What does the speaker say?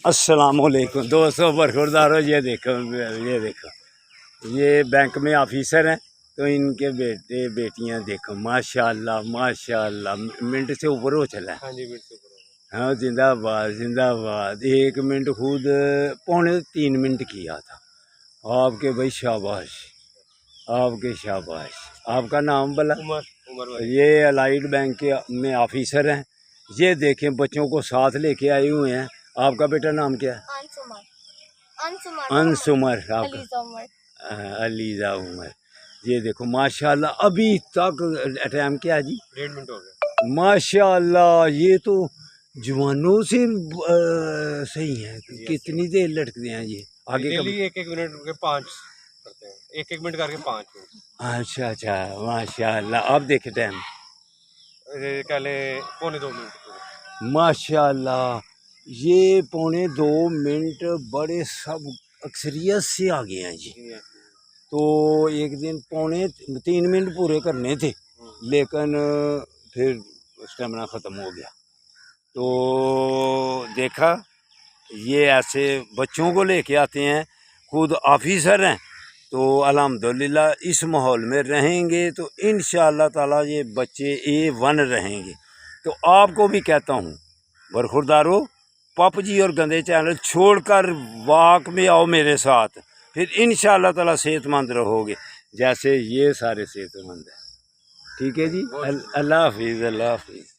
السلام علیکم دوستوں، برخوردارو، یہ دیکھو یہ بینک میں آفیسر ہیں، تو ان کے بیٹے بیٹیاں دیکھو ماشاءاللہ ماشاءاللہ منٹ سے اوپر ہو چلا ہے۔ ہاں جی، منٹ سے اوپر ہاں، زندہ باد زندہ باد۔ 1 منٹ خود 2.75 منٹ کیا تھا۔ آپ کے بھائی شاباش، آپ کے شاباش۔ آپ کا نام بلا؟ عمر بھائی۔ یہ الائڈ بینک کے میں آفیسر ہیں۔ یہ دیکھیں بچوں کو ساتھ لے کے آئے ہوئے ہیں۔ آپ کا بیٹا نام کیا ہے؟ انسمر۔ آپ کا علیزہ عمر۔ یہ دیکھو ماشاءاللہ، ابھی تک ٹائم کیا ہے جی؟ 1.5 منٹ ہو گیا ماشاءاللہ، یہ تو جوانوں سے صحیح ہے۔ کتنی دیر لٹکتے ہیں یہ آگے؟ ڈیلی 1 منٹ کے 5 کرتے ہیں، 1 منٹ کر کے 5 منٹ۔ اچھا اچھا، ماشاءاللہ۔ آپ دیکھیں ٹائم، کہہ لیں 2.25 منٹ۔ ماشاءاللہ، یہ 2.25 منٹ بڑے سب اکثریت سے آگے ہیں جی۔ تو ایک دن 3.25 منٹ پورے کرنے تھے، لیکن پھر اسٹیمنا ختم ہو گیا۔ تو دیکھا، یہ ایسے بچوں کو لے کے آتے ہیں، خود آفیسر ہیں، تو الحمدللہ اس ماحول میں رہیں گے تو انشاءاللہ تعالیٰ یہ بچے A1 رہیں گے۔ تو آپ کو بھی کہتا ہوں برخوردارو، پپ جی اور گندے چینل چھوڑ کر واک میں آؤ میرے ساتھ، پھر انشاءاللہ تعالیٰ صحت مند رہو گے جیسے یہ سارے صحت مند ہیں۔ ٹھیک ہے جی، اللہ حافظ، اللہ حافظ۔